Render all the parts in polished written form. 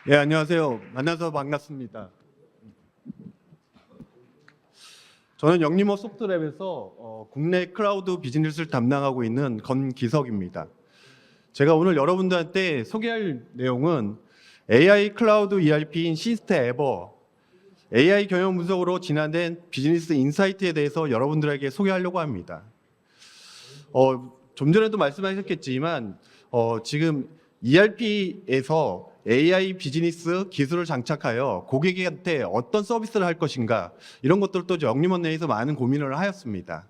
예, 안녕하세요. 만나서 반갑습니다. 저는 영리모 소프트랩에서 국내 클라우드 비즈니스를 담당하고 있는 건기석입니다. 제가 오늘 여러분들한테 소개할 내용은 AI 클라우드 ERP인 시스템에버, AI 경영 분석으로 진화된 비즈니스 인사이트에 대해서 여러분들에게 소개하려고 합니다. 좀 전에도 말씀하셨겠지만 지금 ERP에서 AI 비즈니스 기술을 장착하여 고객한테 어떤 서비스를 할 것인가, 이런 것들도 영림원 내에서 많은 고민을 하였습니다.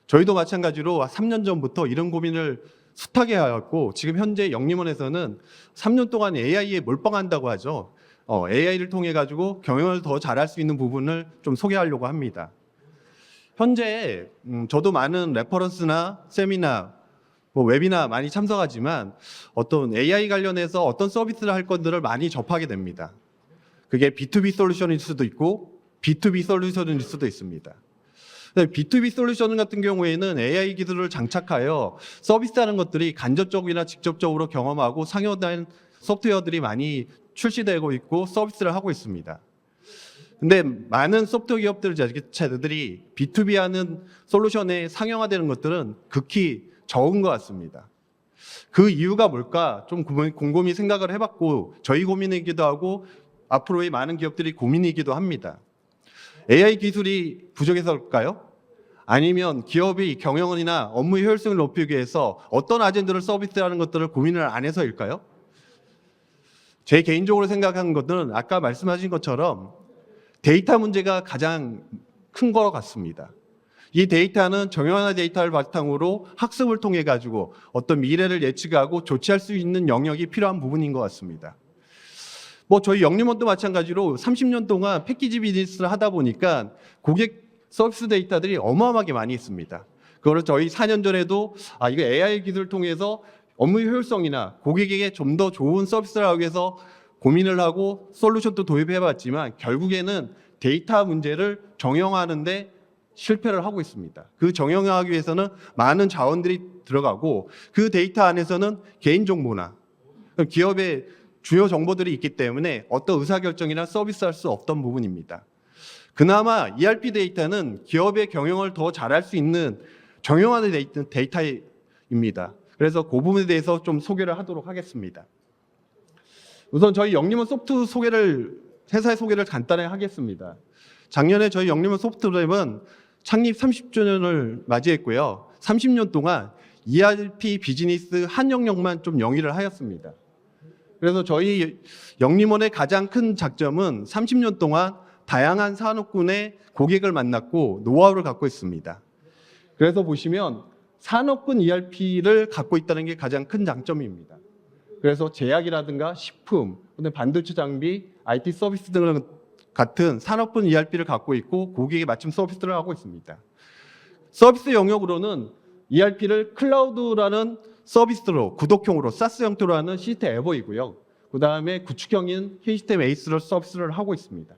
저희도 마찬가지로 3년 전부터 이런 고민을 숱하게 하였고, 지금 현재 영림원에서는 3년 동안 AI에 몰빵한다고 하죠. AI를 통해 가지고 경영을 더 잘할 수 있는 부분을 좀 소개하려고 합니다. 현재 저도 많은 레퍼런스나 세미나, 웨비나 많이 참석하지만 어떤 AI 관련해서 어떤 서비스를 할 것들을 많이 접하게 됩니다. 그게 B2B 솔루션일 수도 있고 B2B 솔루션일 수도 있습니다. B2B 솔루션 같은 경우에는 AI 기술을 장착하여 서비스하는 것들이 간접적이나 직접적으로 경험하고 상용된 소프트웨어들이 많이 출시되고 있고 서비스를 하고 있습니다. 근데 많은 소프트웨어 기업들 자체들이 B2B 하는 솔루션에 상용화되는 것들은 극히 적은 것 같습니다. 그 이유가 뭘까 좀 곰곰이 생각을 해봤고, 저희 고민이기도 하고 앞으로의 많은 기업들이 고민이기도 합니다. AI 기술이 부족해서일까요? 아니면 기업이 경영이나 업무 효율성을 높이기 위해서 어떤 아젠다를 서비스하는 것들을 고민을 안 해서일까요? 제 개인적으로 생각하는 것들은 아까 말씀하신 것처럼 데이터 문제가 가장 큰 것 같습니다. 이 데이터는 정형화 데이터를 바탕으로 학습을 통해 가지고 어떤 미래를 예측하고 조치할 수 있는 영역이 필요한 부분인 것 같습니다. 저희 영림원도 마찬가지로 30년 동안 패키지 비즈니스를 하다 보니까 고객 서비스 데이터들이 어마어마하게 많이 있습니다. 그거를 저희 4년 전에도 이거 AI 기술을 통해서 업무 효율성이나 고객에게 좀 더 좋은 서비스를 하기 위해서 고민을 하고 솔루션도 도입해 봤지만 결국에는 데이터 문제를 정형화하는데 실패를 하고 있습니다. 그 정형화하기 위해서는 많은 자원들이 들어가고, 그 데이터 안에서는 개인정보나 기업의 주요 정보들이 있기 때문에 어떤 의사결정이나 서비스할 수 없던 부분입니다. 그나마 ERP 데이터는 기업의 경영을 더 잘할 수 있는 정형화된 데이터입니다. 그래서 그 부분에 대해서 좀 소개를 하도록 하겠습니다. 우선 저희 영림원 소프트 회사의 소개를 간단히 하겠습니다. 작년에 저희 영림원 소프트랩은 창립 30주년을 맞이했고요. 30년 동안 ERP 비즈니스 한 영역만 좀 영위를 하였습니다. 그래서 저희 영림원의 가장 큰 장점은 30년 동안 다양한 산업군의 고객을 만났고 노하우를 갖고 있습니다. 그래서 보시면 산업군 ERP를 갖고 있다는 게 가장 큰 장점입니다. 그래서 제약이라든가 식품, 반도체 장비, IT 서비스 등을 같은 산업군 ERP를 갖고 있고 고객에 맞춤 서비스를 하고 있습니다. 서비스 영역으로는 ERP를 클라우드라는 서비스로 구독형으로 사스 형태로 하는 시스템 에버이고요. 그 다음에 구축형인 시스템 에이스를 서비스를 하고 있습니다.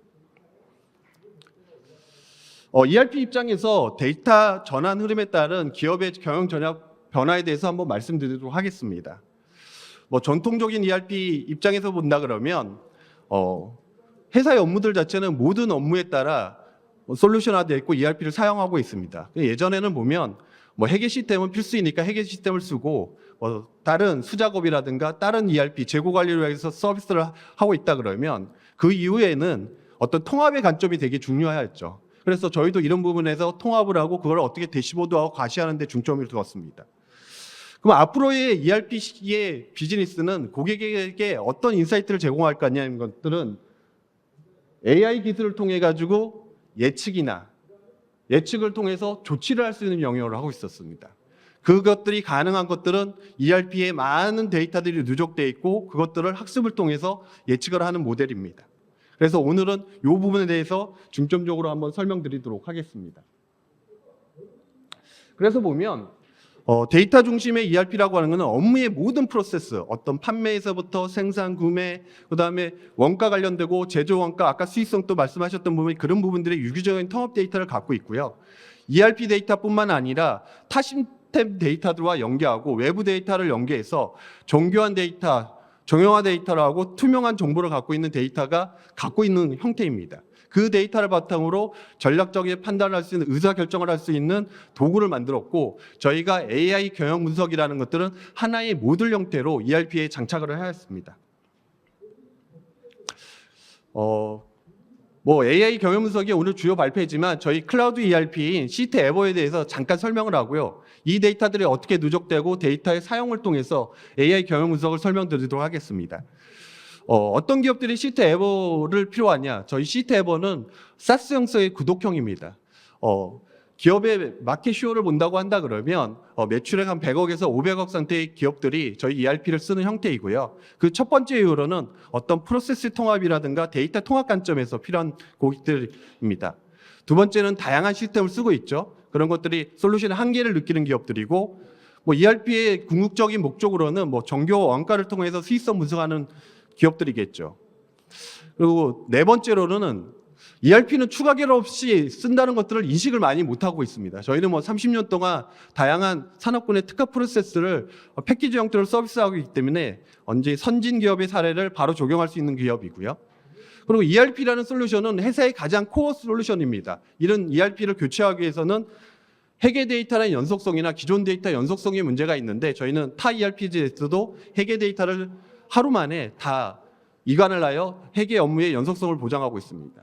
ERP 입장에서 데이터 전환 흐름에 따른 기업의 경영 전략 변화에 대해서 한번 말씀드리도록 하겠습니다. 전통적인 ERP 입장에서 본다 그러면 회사의 업무들 자체는 모든 업무에 따라 솔루션화되어 있고 ERP를 사용하고 있습니다. 예전에는 보면 회계 시스템은 필수이니까 회계 시스템을 쓰고 다른 수작업이라든가 다른 ERP 재고 관리를 위해서 서비스를 하고 있다 그러면 그 이후에는 어떤 통합의 관점이 되게 중요하였죠. 그래서 저희도 이런 부분에서 통합을 하고 그걸 어떻게 대시보드하고 과시하는 데 중점을 두었습니다. 그럼 앞으로의 ERP의 비즈니스는 고객에게 어떤 인사이트를 제공할 거냐는 것들은 AI 기술을 통해 가지고 예측을 통해서 조치를 할 수 있는 영역을 하고 있었습니다. 그것들이 가능한 것들은 ERP에 많은 데이터들이 누적되어 있고 그것들을 학습을 통해서 예측을 하는 모델입니다. 그래서 오늘은 이 부분에 대해서 중점적으로 한번 설명드리도록 하겠습니다. 그래서 보면 데이터 중심의 ERP라고 하는 것은 업무의 모든 프로세스, 어떤 판매에서부터 생산, 구매, 그다음에 원가 관련되고 제조 원가, 아까 수익성도 말씀하셨던 부분이 그런 부분들의 유기적인 통합 데이터를 갖고 있고요. ERP 데이터뿐만 아니라 타 시스템 데이터들과 연계하고 외부 데이터를 연계해서 정교한 데이터, 정형화 데이터라고 투명한 정보를 갖고 있는 데이터가 갖고 있는 형태입니다. 그 데이터를 바탕으로 전략적인 판단을 할 수 있는 의사결정을 할 수 있는 도구를 만들었고 저희가 AI 경영 분석이라는 것들은 하나의 모듈 형태로 ERP에 장착을 하였습니다. AI 경영 분석이 오늘 주요 발표이지만 저희 클라우드 ERP인 시트 에버에 대해서 잠깐 설명을 하고요. 이 데이터들이 어떻게 누적되고 데이터의 사용을 통해서 AI 경영 분석을 설명드리도록 하겠습니다. 어떤 기업들이 시트 에버를 필요하냐? 저희 시트 에버는 사스 형성의 구독형입니다. 기업의 마켓 슈어를 본다고 한다 그러면 매출액 한 100억에서 500억 상태의 기업들이 저희 ERP를 쓰는 형태이고요. 그 첫 번째 이유로는 어떤 프로세스 통합이라든가 데이터 통합 관점에서 필요한 고객들입니다. 두 번째는 다양한 시스템을 쓰고 있죠. 그런 것들이 솔루션의 한계를 느끼는 기업들이고 ERP의 궁극적인 목적으로는 정교와 원가를 통해서 수익성 분석하는 기업들이겠죠. 그리고 네 번째로는 ERP는 추가 계획 없이 쓴다는 것들을 인식을 많이 못하고 있습니다. 저희는 30년 동안 다양한 산업군의 특화 프로세스를 패키지 형태로 서비스하고 있기 때문에 언제 선진 기업의 사례를 바로 적용할 수 있는 기업이고요. 그리고 ERP라는 솔루션은 회사의 가장 코어 솔루션입니다. 이런 ERP를 교체하기 위해서는 회계 데이터의 연속성이나 기존 데이터 연속성의 문제가 있는데 저희는 타 ERP에서도 회계 데이터를 하루 만에 다 이관을 하여 회계 업무의 연속성을 보장하고 있습니다.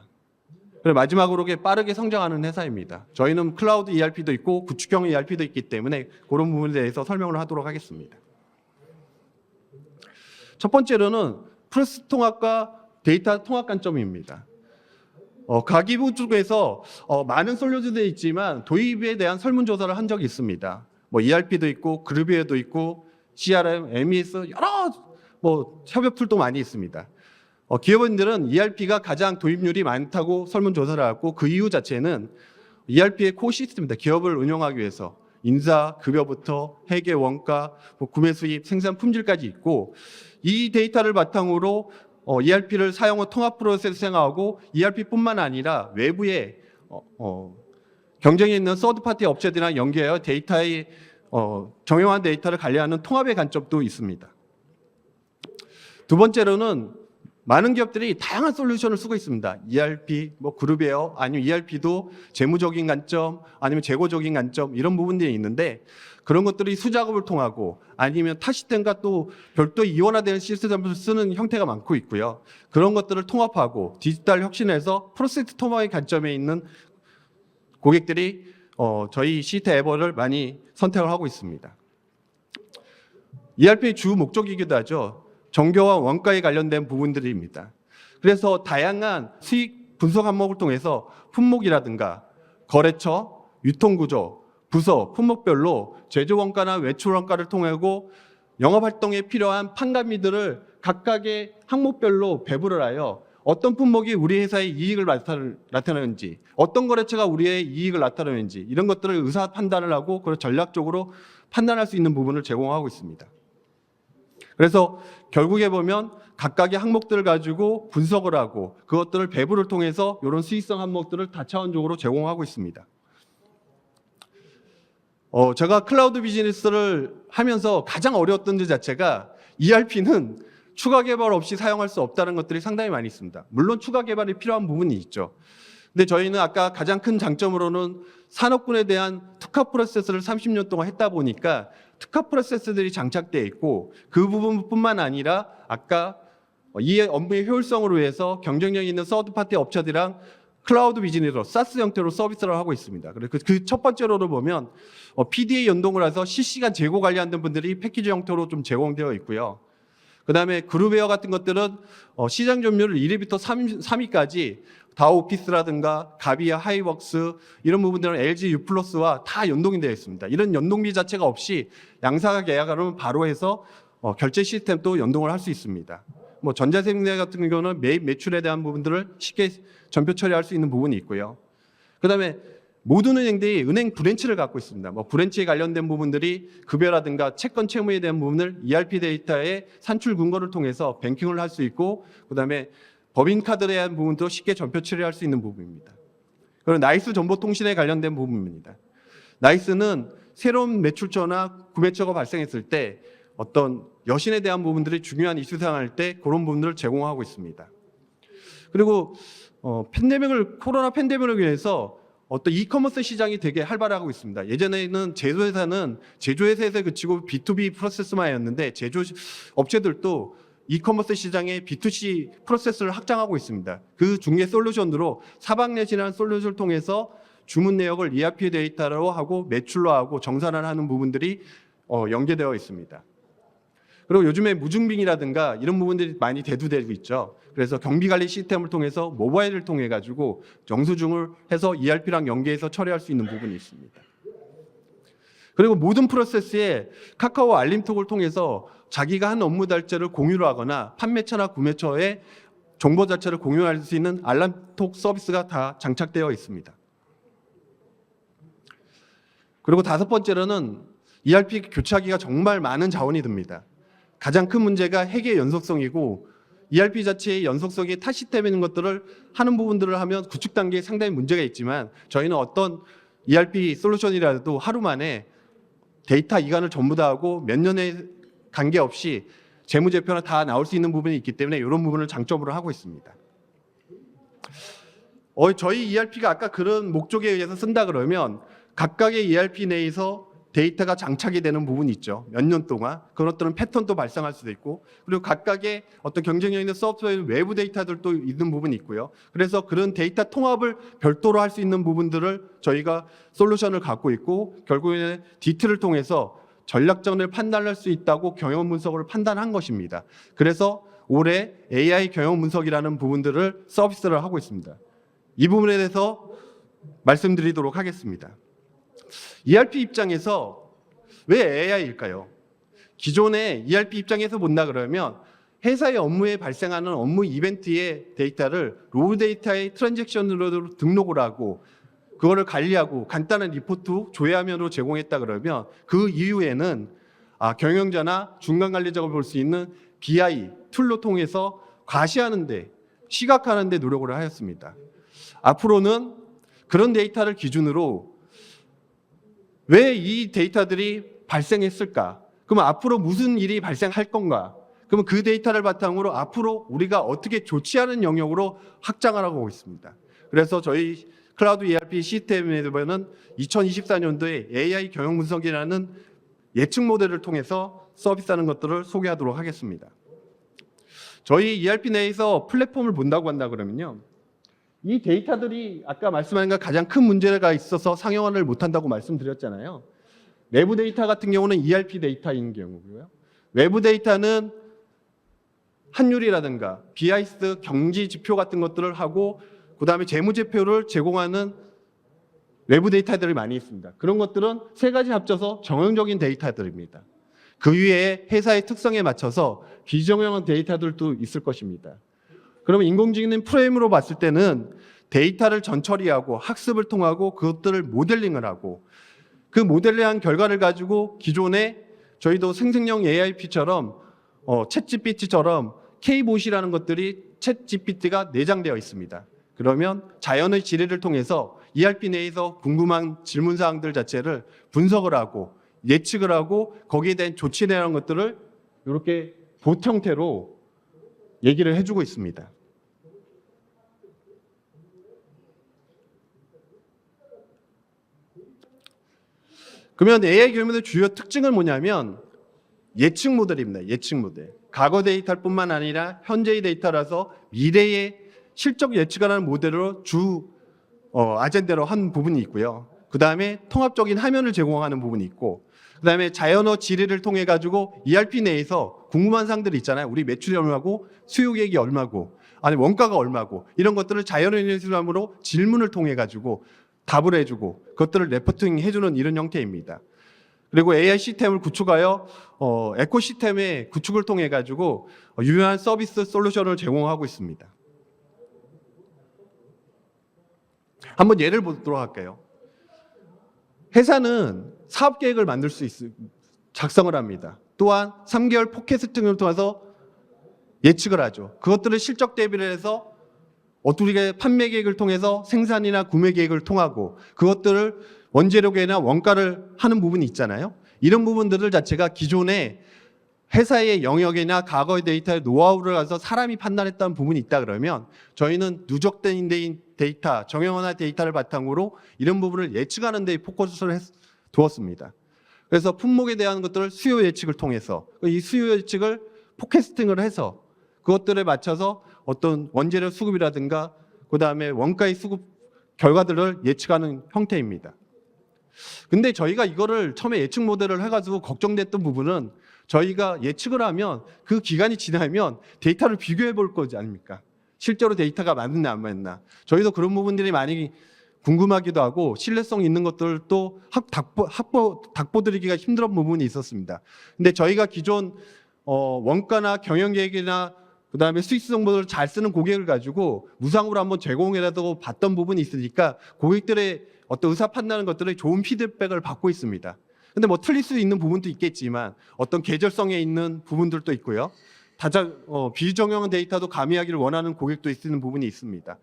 그리고 마지막으로 빠르게 성장하는 회사입니다. 저희는 클라우드 ERP도 있고 구축형 ERP도 있기 때문에 그런 부분에 대해서 설명을 하도록 하겠습니다. 첫 번째로는 프로세스 통합과 데이터 통합 관점입니다. 가기부 쪽에서 많은 솔루션들이 있지만 도입에 대한 설문조사를 한 적이 있습니다. ERP도 있고 그룹웨어도 있고 CRM, MES 여러 협업 툴도 많이 있습니다. 기업인들은 ERP가 가장 도입률이 많다고 설문조사를 하고 그 이유 자체는 ERP의 코어 시스템입니다. 기업을 운영하기 위해서 인사, 급여부터 회계, 원가, 구매 수입, 생산 품질까지 있고 이 데이터를 바탕으로 ERP를 사용 후 통합 프로세스 생각하고 ERP뿐만 아니라 외부에 경쟁에 있는 서드파티 업체들이랑 연계하여 데이터의 정형화한 데이터를 관리하는 통합의 관점도 있습니다. 두 번째로는 많은 기업들이 다양한 솔루션을 쓰고 있습니다. ERP, 그룹웨어, 아니면 ERP도 재무적인 관점, 아니면 재고적인 관점 이런 부분들이 있는데 그런 것들이 수작업을 통하고 아니면 타 시스템과 또 별도 이원화되는 시스템을 쓰는 형태가 많고 있고요. 그런 것들을 통합하고 디지털 혁신에서 프로세스 통합의 관점에 있는 고객들이 저희 시트 에버를 많이 선택을 하고 있습니다. ERP의 주 목적이기도 하죠. 정교와 원가에 관련된 부분들입니다. 그래서 다양한 수익 분석 항목을 통해서 품목이라든가 거래처, 유통구조, 부서, 품목별로 제조 원가나 외출 원가를 통하고 영업활동에 필요한 판관비들을 각각의 항목별로 배분을 하여 어떤 품목이 우리 회사의 이익을 나타내는지 어떤 거래처가 우리의 이익을 나타내는지 이런 것들을 의사 판단을 하고 그걸 전략적으로 판단할 수 있는 부분을 제공하고 있습니다. 그래서 결국에 보면 각각의 항목들을 가지고 분석을 하고 그것들을 배분을 통해서 이런 수익성 항목들을 다차원적으로 제공하고 있습니다. 제가 클라우드 비즈니스를 하면서 가장 어려웠던 점 자체가 ERP는 추가 개발 없이 사용할 수 없다는 것들이 상당히 많이 있습니다. 물론 추가 개발이 필요한 부분이 있죠. 근데 저희는 아까 가장 큰 장점으로는 산업군에 대한 특화 프로세스를 30년 동안 했다 보니까 특화 프로세스들이 장착되어 있고 그 부분뿐만 아니라 아까 이 업무의 효율성을 위해서 경쟁력 있는 서드파티 업체들이랑 클라우드 비즈니스로 사스 형태로 서비스를 하고 있습니다. 그래서 그 첫 번째로는 보면 PDA 연동을 해서 실시간 재고 관리하는 분들이 패키지 형태로 좀 제공되어 있고요. 그 다음에 그룹웨어 같은 것들은 시장 점유율 1위부터 3위까지 다오피스라든가 가비아, 하이웍스 이런 부분들은 LG U+와 다 연동이 되어 있습니다. 이런 연동비 자체가 없이 양사가 계약하면 바로 해서 결제 시스템도 연동을 할 수 있습니다. 전자생명 같은 경우는 매입 매출에 대한 부분들을 쉽게 전표 처리할 수 있는 부분이 있고요. 그 다음에 모든 은행들이 은행 브랜치를 갖고 있습니다. 브랜치에 관련된 부분들이 급여라든가 채권 채무에 대한 부분을 ERP 데이터의 산출 근거를 통해서 뱅킹을 할 수 있고 그 다음에 법인카드에 대한 부분도 쉽게 전표 처리할 수 있는 부분입니다. 그리고 나이스 정보통신에 관련된 부분입니다. 나이스는 새로운 매출처나 구매처가 발생했을 때 어떤 여신에 대한 부분들이 중요한 이슈 사항할 때 그런 부분들을 제공하고 있습니다. 그리고 코로나 팬데믹을 위해서 어떤 이커머스 시장이 되게 활발하고 있습니다. 예전에는 제조회사는 제조회사에서 그치고 B2B 프로세스만이었는데 제조업체들도 이커머스 시장의 B2C 프로세스를 확장하고 있습니다. 그 중개 솔루션으로 사방넷이라는 솔루션을 통해서 주문 내역을 ERP 데이터로 하고 매출로 하고 정산을 하는 부분들이 연계되어 있습니다. 그리고 요즘에 무증빙이라든가 이런 부분들이 많이 대두되고 있죠. 그래서 경비관리 시스템을 통해서 모바일을 통해 가지고 영수증을 해서 ERP랑 연계해서 처리할 수 있는 부분이 있습니다. 그리고 모든 프로세스에 카카오 알림톡을 통해서 자기가 한 업무 달째를 공유를 하거나 판매처나 구매처에 정보 자체를 공유할 수 있는 알람톡 서비스가 다 장착되어 있습니다. 그리고 다섯 번째로는 ERP 교체하기가 정말 많은 자원이 듭니다. 가장 큰 문제가 핵의 연속성이고 ERP 자체의 연속성이 타시되는 것들을 하는 부분들을 하면 구축 단계에 상당히 문제가 있지만 저희는 어떤 ERP 솔루션이라도 하루 만에 데이터 이관을 전부 다 하고 몇 년의 관계없이 재무제표나 다 나올 수 있는 부분이 있기 때문에 이런 부분을 장점으로 하고 있습니다. 저희 ERP가 아까 그런 목적에 의해서 쓴다 그러면 각각의 ERP 내에서 데이터가 장착이 되는 부분이 있죠. 몇 년 동안. 그런 것들은 패턴도 발생할 수도 있고 그리고 각각의 어떤 경쟁력 있는 소프트웨어 외부 데이터들도 있는 부분이 있고요. 그래서 그런 데이터 통합을 별도로 할 수 있는 부분들을 저희가 솔루션을 갖고 있고 결국에는 디트를 통해서 전략전을 판단할 수 있다고 경영 분석을 판단한 것입니다. 그래서 올해 AI 경영 분석이라는 부분들을 서비스를 하고 있습니다. 이 부분에 대해서 말씀드리도록 하겠습니다. ERP 입장에서 왜 AI일까요? 기존의 ERP 입장에서 본다 그러면 회사의 업무에 발생하는 업무 이벤트의 데이터를 로우 데이터의 트랜잭션으로 등록을 하고 그거를 관리하고 간단한 리포트 조회화면으로 제공했다 그러면 그 이후에는 경영자나 중간 관리자가 볼 수 있는 BI 툴로 통해서 과시하는데 시각화하는데 노력을 하였습니다. 앞으로는 그런 데이터를 기준으로 왜 이 데이터들이 발생했을까? 그러면 앞으로 무슨 일이 발생할 건가? 그러면 그 데이터를 바탕으로 앞으로 우리가 어떻게 조치하는 영역으로 확장을 하고 있습니다. 그래서 저희 클라우드 ERP 시스템에 보면 2024년도에 AI 경영 분석이라는 예측 모델을 통해서 서비스하는 것들을 소개하도록 하겠습니다. 저희 ERP 내에서 플랫폼을 본다고 한다 그러면요. 이 데이터들이 아까 말씀하신 것 가장 큰 문제가 있어서 상용화를 못한다고 말씀드렸잖아요. 내부 데이터 같은 경우는 ERP 데이터인 경우고요. 외부 데이터는 환율이라든가 BIS 경지 지표 같은 것들을 하고 그다음에 재무제표를 제공하는 외부 데이터들이 많이 있습니다. 그런 것들은 세 가지 합쳐서 정형적인 데이터들입니다. 그 위에 회사의 특성에 맞춰서 비정형한 데이터들도 있을 것입니다. 그러면 인공지능 프레임으로 봤을 때는 데이터를 전처리하고 학습을 통하고 그것들을 모델링을 하고 그 모델링한 결과를 가지고 기존에 저희도 생성형 AIP처럼 챗GPT처럼 K봇이라는 것들이 챗GPT가 내장되어 있습니다. 그러면 자연의 지리를 통해서 ERP 내에서 궁금한 질문사항들 자체를 분석을 하고 예측을 하고 거기에 대한 조치에 대한 것들을 이렇게 봇 형태로 얘기를 해주고 있습니다. 그러면 AI 경영의 주요 특징은 뭐냐면 예측 모델입니다. 예측 모델. 과거 데이터일 뿐만 아니라 현재의 데이터라서 미래의 실적 예측을 하는 모델로 아젠다로 한 부분이 있고요. 그 다음에 통합적인 화면을 제공하는 부분이 있고 그 다음에 자연어 지리를 통해 가지고 ERP 내에서 궁금한 사항들이 있잖아요. 우리 매출이 얼마고 수요계획이 얼마고 아니 원가가 얼마고 이런 것들을 자연어 인수함으로 질문을 통해 가지고 답을 해주고 그것들을 레포팅 해주는 이런 형태입니다. 그리고 AI 시스템을 구축하여 에코시스템의 구축을 통해 가지고 유효한 서비스 솔루션을 제공하고 있습니다. 한번 예를 보도록 할게요. 회사는 사업 계획을 만들 수 작성을 합니다. 또한 3개월 포캐스팅을 통해서 예측을 하죠. 그것들을 실적 대비를 해서 어떻게 판매 계획을 통해서 생산이나 구매 계획을 통하고 그것들을 원재료 계획이나 원가를 하는 부분이 있잖아요. 이런 부분들 자체가 기존에 회사의 영역이나 과거의 데이터의 노하우를 가서 사람이 판단했다는 부분이 있다 그러면 저희는 누적된 데이터, 정형화된 데이터를 바탕으로 이런 부분을 예측하는 데 포커스를 두었습니다. 그래서 품목에 대한 것들을 수요 예측을 통해서 이 수요 예측을 포캐스팅을 해서 그것들에 맞춰서 어떤 원재료 수급이라든가 그다음에 원가의 수급 결과들을 예측하는 형태입니다. 근데 저희가 이거를 처음에 예측 모델을 해가지고 걱정됐던 부분은 저희가 예측을 하면 그 기간이 지나면 데이터를 비교해 볼 거지 아닙니까? 실제로 데이터가 맞느냐 안 맞나. 저희도 그런 부분들이 많이 궁금하기도 하고 신뢰성 있는 것들도 닥보드리기가 힘든 부분이 있었습니다. 근데 저희가 기존 원가나 경영 계획이나 그다음에 수익성 정보를 잘 쓰는 고객을 가지고 무상으로 한번 제공해라도 봤던 부분이 있으니까 고객들의 어떤 의사 판단하는 것들에 좋은 피드백을 받고 있습니다. 근데 뭐 틀릴 수 있는 부분도 있겠지만 어떤 계절성에 있는 부분들도 있고요. 비정형한 데이터도 가미하기를 원하는 고객도 있는 부분이 있습니다.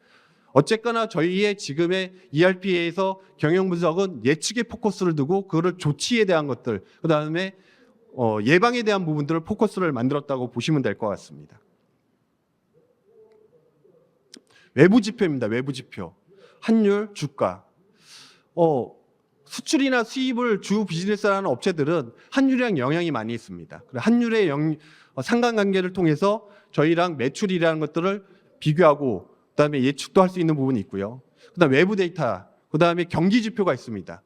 어쨌거나 저희의 지금의 ERP에서 경영 분석은 예측에 포커스를 두고 그거를 조치에 대한 것들, 그다음에 예방에 대한 부분들을 포커스를 만들었다고 보시면 될 것 같습니다. 외부 지표입니다. 외부 지표. 환율, 주가. 수출이나 수입을 주 비즈니스를 하는 업체들은 환율이랑 영향이 많이 있습니다. 환율의 상관관계를 통해서 저희랑 매출이라는 것들을 비교하고 그다음에 예측도 할 수 있는 부분이 있고요. 그다음에 외부 데이터, 그다음에 경기 지표가 있습니다.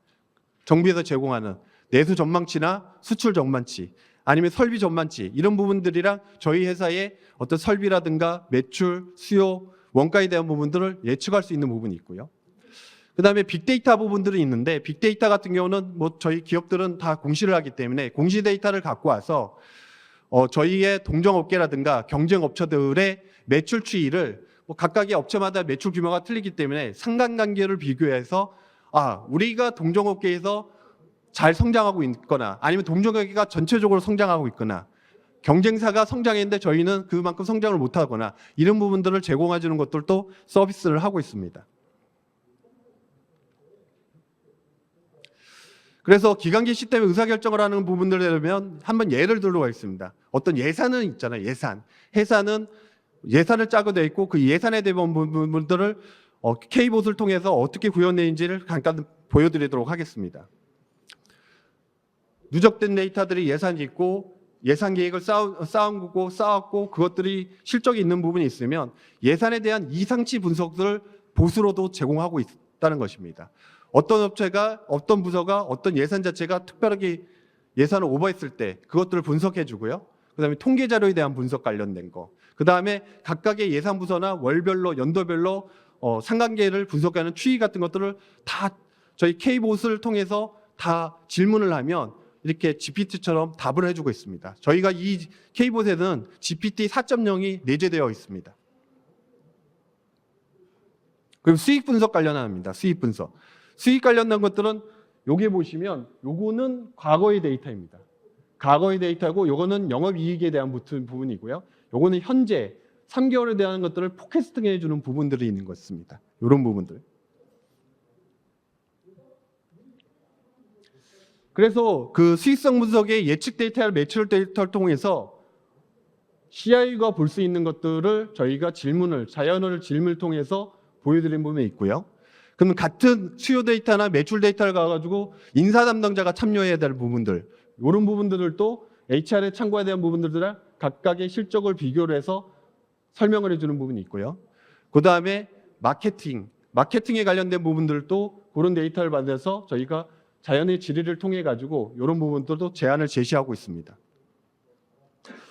정부에서 제공하는 내수 전망치나 수출 전망치, 아니면 설비 전망치 이런 부분들이랑 저희 회사의 어떤 설비라든가 매출, 수요, 원가에 대한 부분들을 예측할 수 있는 부분이 있고요. 그다음에 빅데이터 부분들이 있는데 빅데이터 같은 경우는 뭐 저희 기업들은 다 공시를 하기 때문에 공시 데이터를 갖고 와서 저희의 동종업계라든가 경쟁 업체들의 매출 추이를 뭐 각각의 업체마다 매출 규모가 틀리기 때문에 상관관계를 비교해서 우리가 동종업계에서 잘 성장하고 있거나 아니면 동종업계가 전체적으로 성장하고 있거나 경쟁사가 성장했는데 저희는 그만큼 성장을 못하거나 이런 부분들을 제공해 주는 것들도 서비스를 하고 있습니다. 그래서 기관기 시스템에 의사결정을 하는 부분들에 대면 한번 예를 들어보겠습니다. 어떤 예산은 있잖아요. 회사는 예산을 짜고 돼 있고 그 예산에 대한 부분들을 K봇을 통해서 어떻게 구현되는지를 잠깐 보여드리도록 하겠습니다. 누적된 데이터들이 예산이 있고 예산 계획을 쌓았고 그것들이 실적이 있는 부분이 있으면 예산에 대한 이상치 분석을 보수로도 제공하고 있다는 것입니다. 어떤 업체가 어떤 부서가 어떤 예산 자체가 특별하게 예산을 오버했을 때 그것들을 분석해 주고요. 그다음에 통계 자료에 대한 분석 관련된 거. 그다음에 각각의 예산 부서나 월별로 연도별로 상관계를 분석하는 추이 같은 것들을 다 저희 K봇을 통해서 다 질문을 하면 이렇게 GPT처럼 답을 해주고 있습니다. 저희가 이 K봇에는 GPT 4.0이 내재되어 있습니다. 그리고 수익 분석 관련합니다. 수익 분석. 수익 관련된 것들은 여기 보시면 요거는 과거의 데이터입니다. 과거의 데이터고 요거는 영업이익에 대한 부분이고요. 요거는 현재 3개월에 대한 것들을 포캐스팅 해주는 부분들이 있는 것 같습니다. 이런 부분들. 그래서 그 수익성 분석의 예측 데이터와 매출 데이터를 통해서 CI가 볼 수 있는 것들을 저희가 자연어를 질문을 통해서 보여드린 부분이 있고요. 그러면 같은 수요 데이터나 매출 데이터를 가가지고 인사 담당자가 참여해야 될 부분들, 이런 부분들도 HR에 참고해야 되는 부분들을 각각의 실적을 비교를 해서 설명을 해주는 부분이 있고요. 그 다음에 마케팅에 관련된 부분들도 그런 데이터를 받아서 저희가 자연의 질의를 통해 가지고 이런 부분들도 제안을 제시하고 있습니다.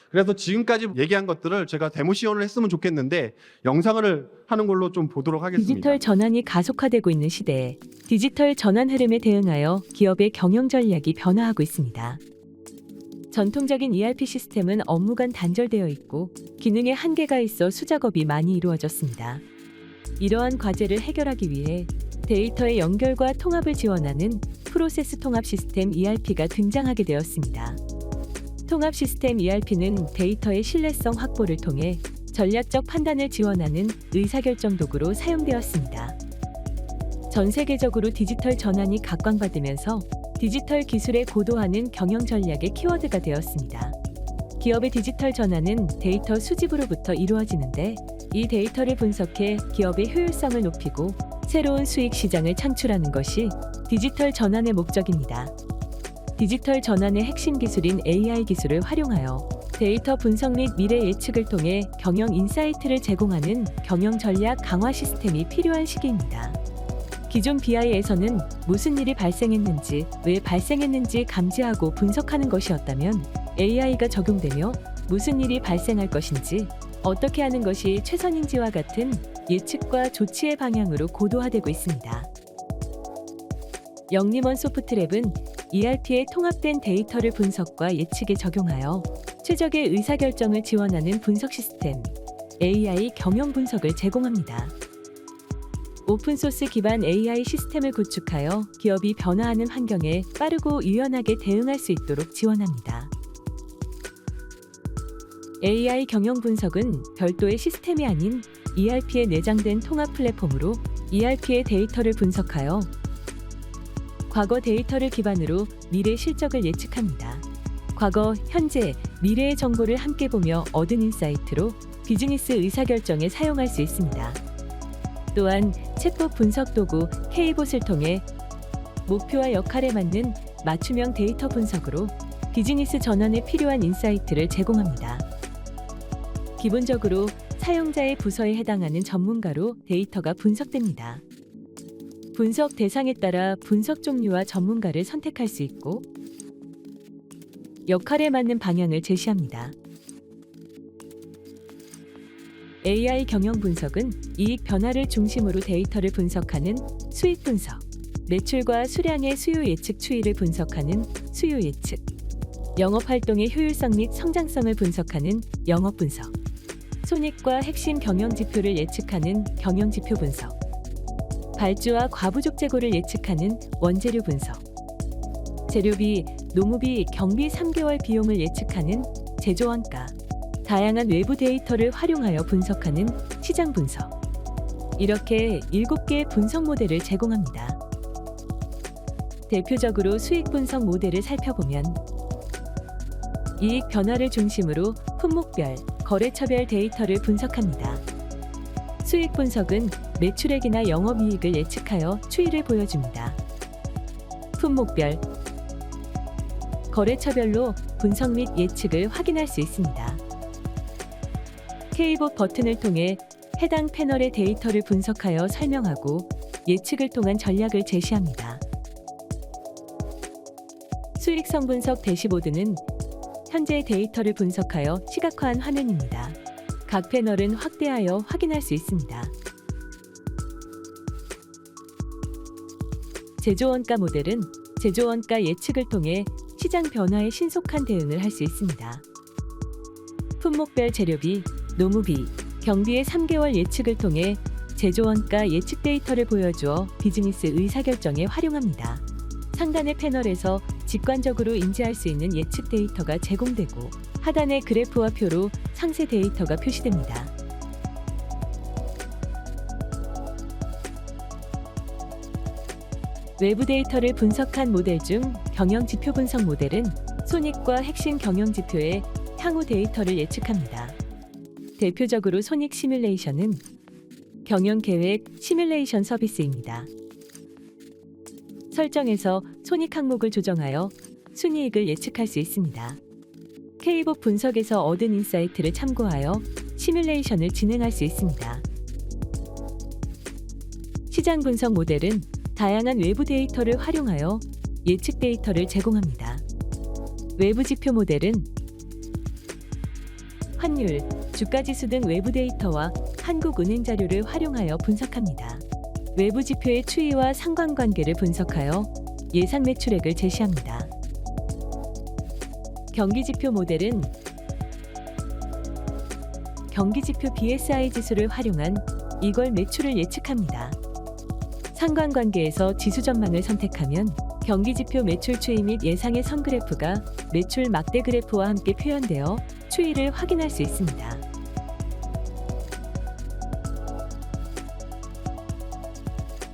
그래서 지금까지 얘기한 것들을 제가 데모 시연을 했으면 좋겠는데 영상을 하는 걸로 좀 보도록 하겠습니다. 디지털 전환이 가속화되고 있는 시대에 디지털 전환 흐름에 대응하여 기업의 경영 전략이 변화하고 있습니다. 전통적인 ERP 시스템은 업무 간 단절되어 있고 기능에 한계가 있어 수작업이 많이 이루어졌습니다. 이러한 과제를 해결하기 위해 데이터의 연결과 통합을 지원하는 프로세스 통합 시스템 ERP가 등장하게 되었습니다. 통합 시스템 ERP는 데이터의 신뢰성 확보를 통해 전략적 판단을 지원하는 의사결정 도구로 사용되었습니다. 전 세계적으로 디지털 전환이 각광받으면서 디지털 기술에 고도하는 경영 전략의 키워드가 되었습니다. 기업의 디지털 전환은 데이터 수집으로부터 이루어지는데 이 데이터를 분석해 기업의 효율성을 높이고 새로운 수익 시장을 창출하는 것이 디지털 전환의 목적입니다. 디지털 전환의 핵심 기술인 AI 기술을 활용하여 데이터 분석 및 미래 예측을 통해 경영 인사이트를 제공하는 경영 전략 강화 시스템이 필요한 시기입니다. 기존 BI에서는 무슨 일이 발생했는지, 왜 발생했는지 감지하고 분석하는 것이었다면 AI가 적용되며 무슨 일이 발생할 것인지, 어떻게 하는 것이 최선인지와 같은 예측과 조치의 방향으로 고도화되고 있습니다. 영림원 소프트랩은 ERP의 통합된 데이터를 분석과 예측에 적용하여 최적의 의사결정을 지원하는 분석 시스템, AI 경영 분석을 제공합니다. 오픈소스 기반 AI 시스템을 구축하여 기업이 변화하는 환경에 빠르고 유연하게 대응할 수 있도록 지원합니다. AI 경영 분석은 별도의 시스템이 아닌 ERP에 내장된 통합 플랫폼으로 ERP의 데이터를 분석하여 과거 데이터를 기반으로 미래 실적을 예측합니다. 과거, 현재, 미래의 정보를 함께 보며 얻은 인사이트로 비즈니스 의사결정에 사용할 수 있습니다. 또한 챗봇 분석 도구 K봇을 통해 목표와 역할에 맞는 맞춤형 데이터 분석으로 비즈니스 전환에 필요한 인사이트를 제공합니다. 기본적으로 사용자의 부서에 해당하는 전문가로 데이터가 분석됩니다. 분석 대상에 따라 분석 종류와 전문가를 선택할 수 있고 역할에 맞는 방향을 제시합니다. AI 경영 분석은 이익 변화를 중심으로 데이터를 분석하는 수익 분석, 매출과 수량의 수요 예측 추이를 분석하는 수요 예측, 영업 활동의 효율성 및 성장성을 분석하는 영업 분석, 손익과 핵심 경영 지표를 예측하는 경영 지표 분석, 발주와 과부족 재고를 예측하는 원재료 분석, 재료비, 노무비, 경비 3개월 비용을 예측하는 제조 원가, 다양한 외부 데이터를 활용하여 분석하는 시장 분석. 이렇게 7개의 분석 모델을 제공합니다. 대표적으로 수익 분석 모델을 살펴보면 이익 변화를 중심으로 품목별, 거래처별 데이터를 분석합니다. 수익 분석은 매출액이나 영업이익을 예측하여 추이를 보여줍니다. 품목별, 거래처별로 분석 및 예측을 확인할 수 있습니다. K봇 버튼을 통해 해당 패널의 데이터를 분석하여 설명하고 예측을 통한 전략을 제시합니다. 수익성 분석 대시보드는 현재 데이터를 분석하여 시각화한 화면입니다. 각 패널은 확대하여 확인할 수 있습니다. 제조원가 모델은 제조원가 예측을 통해 시장 변화에 신속한 대응을 할 수 있습니다. 품목별 재료비, 노무비, 경비의 3개월 예측을 통해 제조원가 예측 데이터를 보여주어 비즈니스 의사결정에 활용합니다. 상단의 패널에서 직관적으로 인지할 수 있는 예측 데이터가 제공되고 하단의 그래프와 표로 상세 데이터가 표시됩니다. 외부 데이터를 분석한 모델 중 경영 지표 분석 모델은 손익과 핵심 경영 지표의 향후 데이터를 예측합니다. 대표적으로 손익 시뮬레이션은 경영 계획 시뮬레이션 서비스입니다. 설정에서 손익 항목을 조정하여 순이익을 예측할 수 있습니다. K봇 분석에서 얻은 인사이트를 참고하여 시뮬레이션을 진행할 수 있습니다. 시장 분석 모델은 다양한 외부 데이터를 활용하여 예측 데이터를 제공합니다. 외부 지표 모델은 환율, 주가지수 등 외부 데이터와 한국은행 자료를 활용하여 분석합니다. 외부 지표의 추이와 상관관계를 분석하여 예상 매출액을 제시합니다. 경기지표 모델은 경기지표 BSI 지수를 활용한 이걸 매출을 예측합니다. 상관관계에서 지수 전망을 선택하면 경기지표 매출 추이 및 예상의 선그래프가 매출 막대 그래프와 함께 표현되어 추이를 확인할 수 있습니다.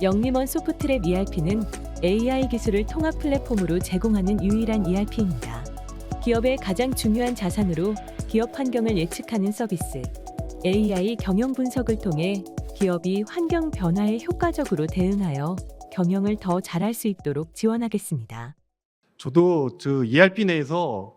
영림원 소프트랩 ERP는 AI 기술을 통합 플랫폼으로 제공하는 유일한 ERP입니다. 기업의 가장 중요한 자산으로 기업 환경을 예측하는 서비스, AI 경영 분석을 통해 기업이 환경 변화에 효과적으로 대응하여 경영을 더 잘할 수 있도록 지원하겠습니다. 저도 ERP 내에서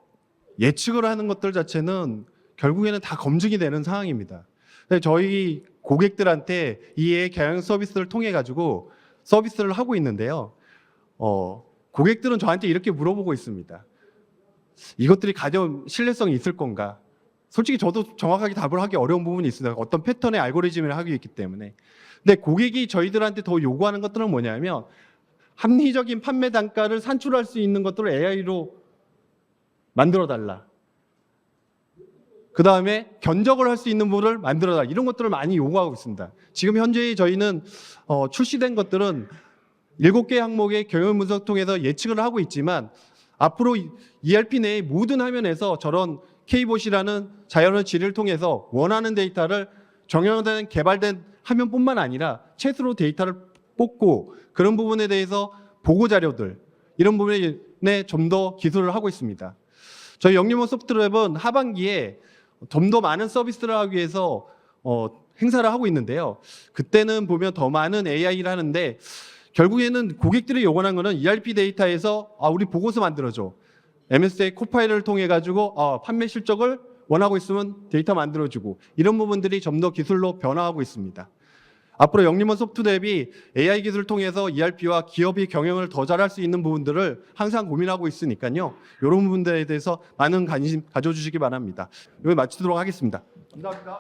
예측을 하는 것들 자체는 결국에는 다 검증이 되는 상황입니다. 근데 저희 고객들한테 이 AI 경영 서비스를 통해 가지고 서비스를 하고 있는데요. 고객들은 저한테 이렇게 물어보고 있습니다. 이것들이 가장 신뢰성이 있을 건가? 솔직히 저도 정확하게 답을 하기 어려운 부분이 있습니다. 어떤 패턴의 알고리즘을 하고 있기 때문에. 근데 고객이 저희들한테 더 요구하는 것들은 뭐냐면 합리적인 판매 단가를 산출할 수 있는 것들을 AI로 만들어 달라. 그 다음에 견적을 할 수 있는 부분을 만들어 달라. 이런 것들을 많이 요구하고 있습니다. 지금 현재 저희는 출시된 것들은 7개 항목의 경영 분석 통해서 예측을 하고 있지만 앞으로 ERP 내의 모든 화면에서 저런 K봇이라는 자연의 질을 통해서 원하는 데이터를 정형화된 개발된 화면뿐만 아니라 챗으로 데이터를 뽑고 그런 부분에 대해서 보고 자료들 이런 부분에 좀 더 기술을 하고 있습니다. 저희 영림원 소프트랩은 하반기에 좀 더 많은 서비스를 하기 위해서 행사를 하고 있는데요. 그때는 보면 더 많은 AI를 하는데 결국에는 고객들이 요구하는 거는 ERP 데이터에서 우리 보고서 만들어줘. MSA 코파일을 통해 가지고 판매 실적을 원하고 있으면 데이터 만들어주고 이런 부분들이 좀 더 기술로 변화하고 있습니다. 앞으로 영림원 소프트랩이 AI 기술을 통해서 ERP와 기업이 경영을 더 잘할 수 있는 부분들을 항상 고민하고 있으니까요. 이런 부분들에 대해서 많은 관심 가져주시기 바랍니다. 여기 마치도록 하겠습니다. 감사합니다.